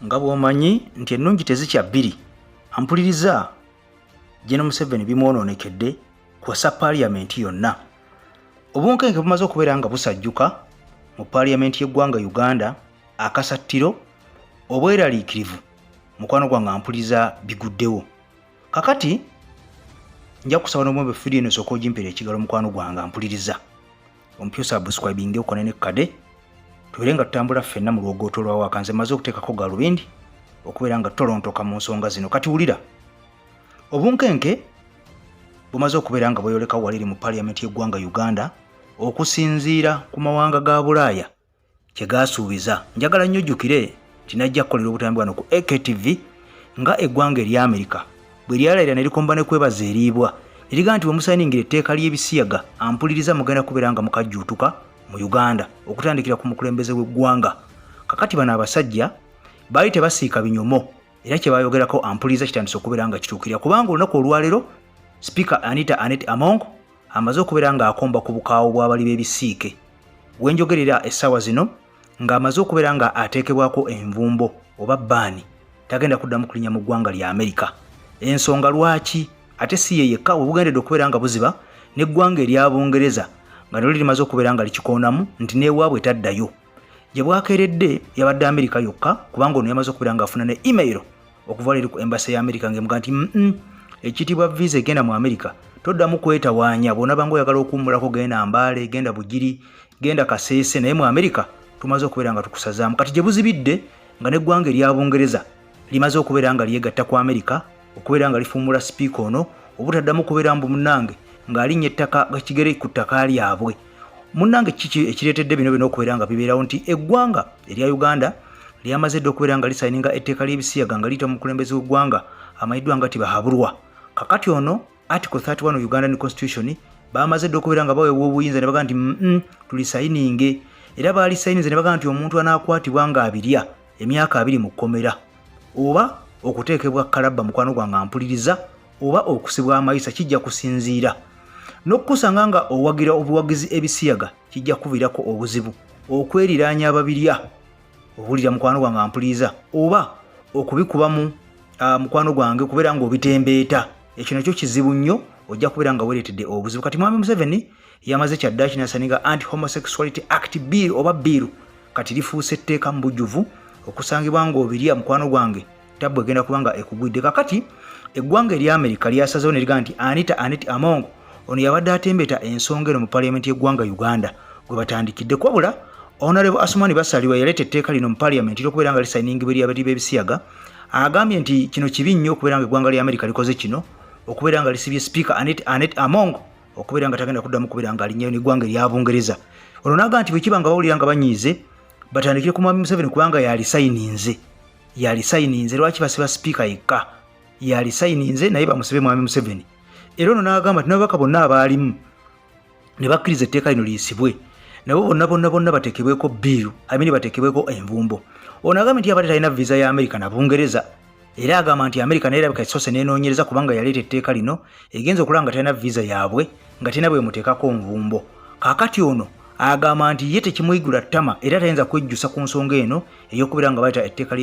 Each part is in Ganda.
nga bw'omanyi nti ennungi tezikya bbiri. Ampuliriza General Museveni bimwononekedde kwasa paaliyamenti yonna. Obunkenke bumaze okubeera nga busajjuka mu paaliyamenti y'eggwanga Uganda, akasattiro obweraliikirivu mukwano gwange ampuliriza biguddewo. Kakati nja kusaba n'omwebe firiyo eno sooka ogimpera ekigalo mukwano gwange ampuliriza. Ompyo subscribinge okonene kade tubeere nga tutambula ffenna mu lwogooto lwa waka. Nze maze okuteekako galubindi okubeera nga tolontoka mu nsonga zino. Kati wulira, obunkenke bumaze okubeera nga bweyoleka waliri mu paaliyamenti y'eggwanga Uganda okusinziira ku mawanga ga Bulaaya kye gaasuubiza. Njagala nnyo ojjukire tinajja kukolera obutambi wano ku AKTV nga eggwanga erya Amerika bwe lyalayira ne likomba ne kwebaza eriibwa eriga nti bwe musayiningire etteeka ly'ebisiyaga ampuliriza mugenda kubeera nga mukajjuutuka mu Uganda okutandikira ku mukulembeze w'eggwanga. Kakati bano abasajja baali tebasiika binyomo era kye bayogerako ampuliriza kitandise okubeera nga kituukirira, kubanga olunaku olwaleero Speaker Anita Annette Among amaze okubeera nga akomba ku bukaawo bw'abali b'ebisiike. Wenjogerera essaawa zino ng'amaze okubeera nga ateekebwako envumbo oba bbaani tagenda kuddamu kulinnya mu ggwanga lya Amerika. Ensonga lwaki? Ate si ye yekka obugendedde okubeera nga buziba n'eggwanga erya Bungereza nga nalyo limaze okubeera nga likikoonamu nti n'ewaabwe taddayo. Gye bwakeeredde yabadde Amerika yokka, kubanga ono yamaze okubeera ng'afuna ne email okuva leero ku embassy ya Amerika ng'emuga nti ekitiibwa visa egenda mu Amerika toddamu kwetawaanya, bw'onaba ng'oyagala okuwummulako genda Mbaale, genda Bugiri, genda Kaseese, naye mu Amerika tumaze okubeera nga tukusazaamu. Kati gye buzibidde nga n'eggwanga erya Bungereza limaze okubeera nga lyegatta ku Amerika okubeera nga lifuumula sipiika ono obutaddamu kubeera mbu munnange ng'alinnya ettaka kigere ku ttaka lyabwe. Munnange kiki ekireetedde bino byonna okubeera nga bibeerawo nti eggwanga erya Uganda lyamaze dde okubeera nga lisayininga etteeka ly'ebisiyaga nga liyita mu mukulembeze w'eggwanga amanyiddwa nga Tibahabulwa. Kakati ono Article 31 Ugandan Constitution baamaze dde okubeera nga baweebwa obuyinza ne baga nti tulisayininge, era baalisayinize ne baga nti omuntu anaakwatibwa nga abirya emyaka 2 mu kkomera oba okuteekebwa kalabba mukwano gwange ampuliriza oba okusibwa amayisa kijja kusinziira n'okusanga nga owagira obuwagizi ebisiyaga kijja kuviirako obuzibu okweriraanya ababirya obulira mukwano gwange ampuliriza oba okubikubamu mukwano gwange kubeera nga obitembeeta. Ekyo nakyo kizibu nnyo, ojja kubeera nga weeretedde obuzibu. Kati Mwami Museveni yamaze kyaddaaki n'asaninga Anti-Homosexuality Act Bill oba biiru kati lifuuse etteeka mu bujjuvu okusangibwa nga obirya mukwano gwange tabwe egenda kubanga ekugwidde. Kakati eggwanga erya Amerika lyasazeewo ne liga nti Anita Annette Among ono yabadde atembeeta ensonga eno mu paaliyamenti y'eggwanga Uganda gwe batandikidde kwabula Honorable Asumani Basalirwa yaleeta etteeka lino mu paaliyamenti okubeera nga lisayiningibwa eri abali b'ebisiyaga. Agambye nti kino kibi nnyo okubeera nga eggwanga lya Amerika likoze kino okubeera nga lisibye Speaker Annette Among okubeera nga tagenda kuddamu kubeera nga alinnyayo n'eggwanga erya Bungereza. Ono n'agamba nti bwe kiba nga bawulira nga banyiize batandikire ku Mwami Museveni kubanga yalisayininze lwaki basiba Speaker yekka, yalisayininze naye bamusibe Mwami Museveni. Era ono n'agamba nti n'ababaka bonna abaalimu ne bakkiriza etteeka lino liyisibwe nabo bonna bateekebweko biiru bateekebweko envumbo. Ono agamba nti yabadde talina visa ya Amerika na Bungereza era agamba nti Amerika naye erabika esoose n'enoonyereza kubanga yaleeta etteeka lino egenza okulaba nga talina visa yaabwe nga tena bwe muteekako nvumbo. Kaakati ono agamba nti ye tekimuyigula ttama era tayinza kwejjusa ku nsonga eno ey'okubeera nga bayita etteeka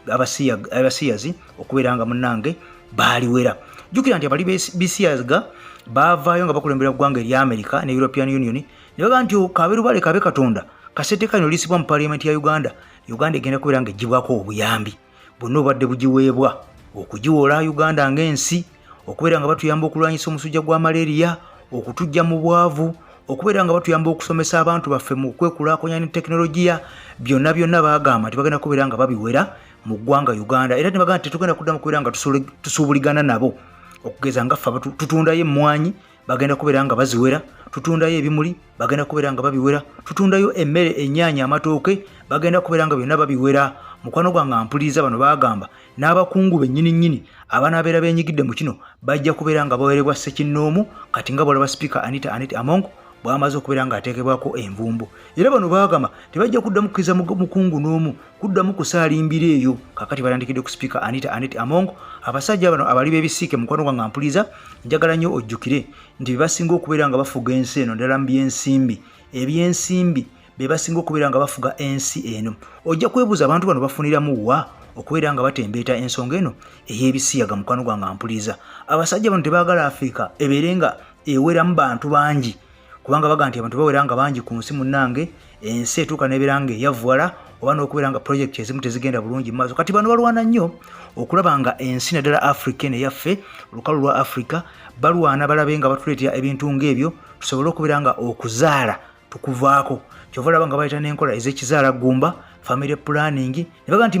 abasiyazi okubeera nga munnange baaliwera. Jjukira nti abali bisiyaga baavaayo nga bakulembera ggwanga erya Amerika ne European Union ne baga nti kabeerubale kabe Katonda kasetteeka lino lisibwa mu paaliyamenti ya Uganda egenda kubeera nga eggibwako obuyambi bonna obadde bugiweebwa okugiwola Uganda ng'ensi, okubeera nga batuyamba okulwanyisa omusujja gwa malaria, okutujja mu bwavu, okubeera nga batuyamba okusomesa abantu baffe mu kwekulaakunya ne tekinologiya, byonna bagamba nti bagenda kubeera nga babiwera mu ggwanga Uganda era ne bagamba nti tetugenda kuddamu kubeera nga tusuubuligana nabo. Okugeza nga ffe tutundayo emmwanyi bagenda kubeera nga baziwera, tutundayo ebimuli bagenda kubeera nga babiwera, tutundayo emmere, ennyaanya, amatooke bagenda kubeera nga byonna babiwera. Mukwano gwange ampuliriza bano bagamba n'abakungu bennyini abanaabeera beenyigidde mu kino bajja kubeera nga bawerebwa ssekinnoomu kati nga bw'olaba Speaker Anita Annette Among bw'amaze okubeera ng'ateekebwako envumbo. Era bano bagamba tebajja kuddamu kukkiriza mukungu n'omu kuddamu kusaalimbira eyo. Kakati batandikidde ku Speaker Anita Annette Among. Abasajja bano abali b'ebisiike mukwano gwange ampuliriza njagala nnyo ojjukire nti bebasinga okubeera nga bafuga ensi eno ddala mu ebyensimbi be basinga okubeera nga bafuga ensi eno. Ojja kwebuuza abantu bano bafuniramu wa okubeera nga batembeeta ensonga eno ey'ebisiyaga mukwano gwange ampuliriza. Abasajja bano tebaagala Africa ebeere nga eweramu bantu bangi, kubanga baga nti abantu bawera nga bangi ku nsi munnange, ensi etuuka n'ebeera nga eyavuwala oba n'okubeera nga projekiti ezimu tezigenda bulungi mu maaso. Kati bano balwana nnyo okulaba nga ensi naddala Africa eno eyaffe, olukalu lwa Africa, balwana balabe nga batuleetera ebintu ng'ebyo tusobole okubeera nga okuzaala tukuvaako. Kyova olaba nga bayita n'enkola ez'ekizaala gumba, family planning, ne baga nti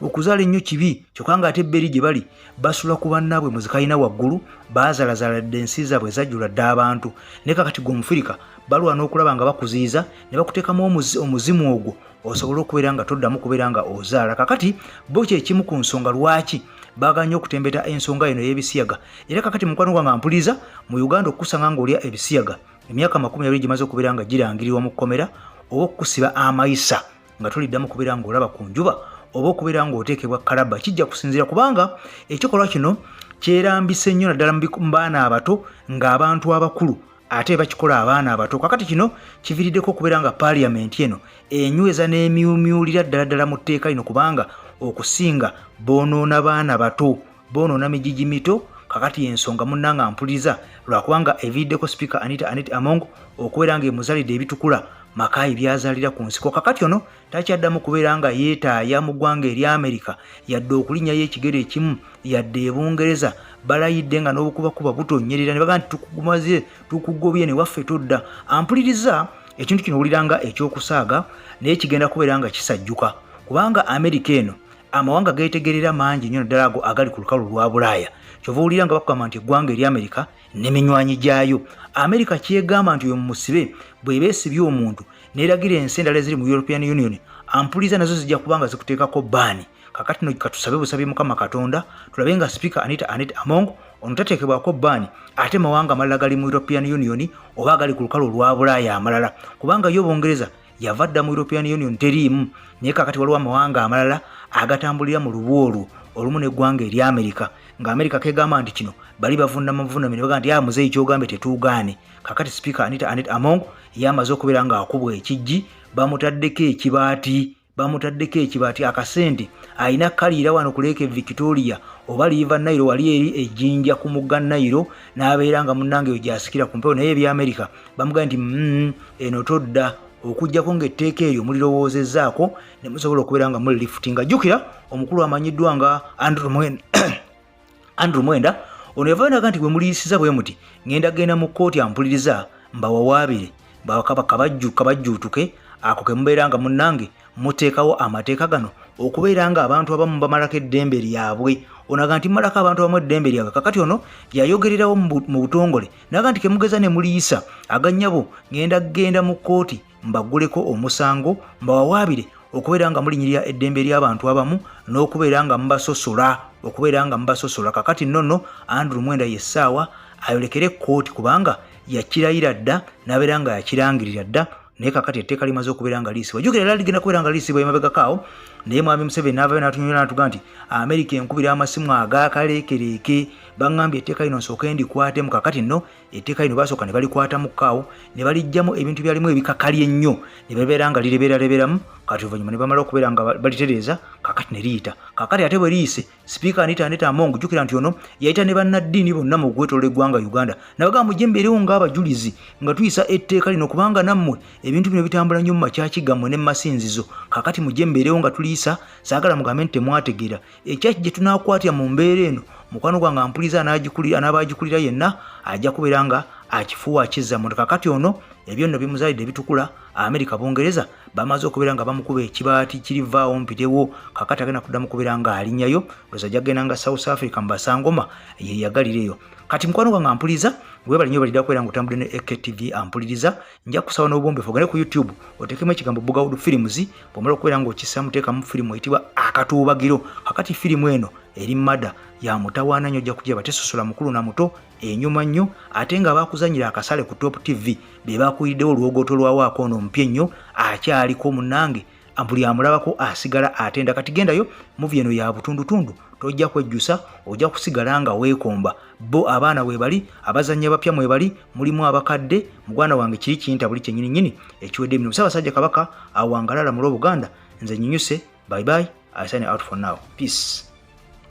okuzaala ennyo kibi, kyokka nga ate ebberi gye bali basula ku bannaabwe mu zikayina waggulu, baazaalazaaladde ensi zaabwe ezajjula dde abantu. Naye kakati gwe Omufirika balwana okulaba nga bakuziyiza ne bakuteekamu omuzimu ogwo osobola okubeera nga toddamu kubeera nga ozaala. Kakati bo kyekimu ku nsonga lwaki baganye okutembeeta ensonga eno y'ebisiyaga. Era kakati mukwano gwange ampuliriza, mu Uganda okusanga ng'olya ebisiyaga emyaka 20 gimaze okubeera nga girangirirwa mu kkomera, oba okusiba amayisa nga toliddamu kubeera ng'olaba ku njuba, oba okubeera ng'oteekebwa kalaba, kijja kusinziira kubanga ekikolwa kino kyerambise nnyo naddala mu baana abato ng'abantu abakulu ate bakikola abaana abato. Kakati kino kiviriddeko okubeera nga paaliyamenti eno enyweza n'emyumyulira ddala mu tteeka lino, kubanga okusinga boonoona baana bato, boonoona mijiji mito. Kakati ensonga munnanga ampuliriza lwakubanga eviiriddeko Speaker Anita Among okubeera nga emuzalidde ebitukula makayi byazaalira ku nsiko. Kakati ono takyaddamu kubeera nga yeetaaya mu ggwanga eri Amerika yadde okulinnyayo ekigere ekimu yadde e Bungereza balayidde nga n'obukubakuba butonyerera ne baga nti tukugumaze tukugobye ne waffe todda. Ampuliriza ekintu kino owulira nga ekyokusaaga naye kigenda kubeera nga kisajjuka, kubanga Amerika eno amawanga geetegerera mangi nnyo naddala ago agali ku lukalu lwa Bulaaya. Kyova owulira nga bakugamba nti eggwanga eri Amerika n'eminywanyi gyayo. Amerika kyegamba nti oyo mumusibe bwe beesibye omuntu n'eragira ensi endala eziri mu European Union, ampuliriza nazo zijja kubanga zikuteekako baani. Kakati no katusabe busabe Mukama Katonda tulabe nga Speaker Anita Among ono tateekebwako baani ate mawanga amalala gali mu European Union oba agali ku lukalu lwa Bulaaya amalala, kubanga yo Bungereza yava dda mu European Union teriimu. Naye kakati waliwo amawanga amalala agatambulira mu lubu olwo olumu n'eggwanga eri Amerika, nga Amerika kegamba nti kino bali bavunda mavunamire baga nti muzeeyi kyogambe tetuugaane. Kakati Speaker Anita Among yamaze okubeera nga akubwa ekijji, bamutaddeko ekibaati akasente ayina kaliira wano ku Lake Victoria oba River Nile wali eri ejjinja ku mugga Nile, n'abeera nga munnange yo gyasikira ku mpewo. Naye eby'Amerika bamugaa nti eno todda, okujjako ng'etteeka eryo mulirowoozezaako ne musobola okubeera nga muli lifutinga. Jjukira omukulu amanyiddwa nga Andrew Mwenda ono yavaayo nti bwe muliyisiza bwe muti ngenda genda mu kkooti ampuliriza mbawawaabire kabajjuutuke ako ke mubeera nga munnange muteekawo amateeka gano okubeera nga abantu abamu bamalako eddembe lyabwe. Onaga nti malako abantu abamu eddembe lyabwe. Kakati ono yayogererawo mu butongole naga nti kemugeza ne muliyisa aganyabo genda mu kkooti mbaguleko omusango mbawawaabire okubeera nga mulinyirira eddembe ly'abantu abamu n'okubeera nga mubasosola. Kakati nnono Andrew Mwenda yessaawa ayolekere kkooti kubanga yakirayira dda n'abeera nga yakirangirira dda. Naye kakati etteeka limaze okubeera nga liisibwa. Jjukira era ligenda kubeera nga liisibwa emabegakaawo, naye mwami Museveni n'avaayo n'atunyola n'atuga nti Amerika enkubira amasimu agakaleekereeke, baŋŋambye etteeka lino nsooke ndikwatemu. Kakati nno etteeka lino baasooka ne balikwatamu kaawo ne balijjamu ebintu byalimu ebikakali ennyo ne babeera nga lirebeeraleberamu. Kati oluvannyuma ne bamala okubeera nga balitereeza, kakati ne liyita. Kakati ate bwe liyise Speaker Anita Among, jjukira nti ono yayita ne bannaddiini bonna mu gwetoloola eggwanga Uganda nabaga mujje mbeerewo ng'abajulizi nga tuyisa etteeka lino kubanga nammwe ebintu bino bitambula nnyo mu makyaki gammwe ne mu masinzizo. Kakati mujje mbeerewo nga tuliyisa, saagala mugambe nti temwategeera ekyaki gye tunaakwatya mu mbeera eno. Mukwano gwange ampuliriza anaabagikulira yenna ajja kubeera nga akifuuwa akizza. Kakati ono ebyo nno bimuzaalidde bitukula. Amerika Bungereza bamaze okubeera nga bamukuba ekibaati kirivaawo mpitewo. Kakati agenda kuddamu kubeera nga alinnyayo, looza jagenda nga South Africa mu Basangoma ye yagalireyo. Kati mukwano gwange ampuliriza webali nnyo balidda kubeera nga otambudde ne AKTV ampuliriza. Nja kusaba n'obwombeefu ogende ku YouTube oteekemu ekigambo Bugawudu Films, bw'omala okubeera ng'okissamu teekamu firimu eyitibwa Akatuubagiro. Kakati firimu eno eri mada ya mutawaana nnyo, ojja kugiraba tesosola mukulu na muto, enyuma nnyo, ate nga baakuzanyira akasale ku Top TV be baakuyiriddewo oluwogooto lwawaako ono omupya ennyo akyaliko munnange buli amulabako asigala atenda. Kati gendayo muvi eno ya butundutundu tojja kwejjusa, ojja kusigala nga weekomba. Bo abaana weebali, abazannyi abapya mwebali, mulimu abakadde. Mugwana wange kiri kiyinta buli kyennyininyini ekiwedde emirimu. Ssaabasajja Kabaka awangalala mu Buganda, nze nyinyuse. Bye bye. I sign out for now. Peace.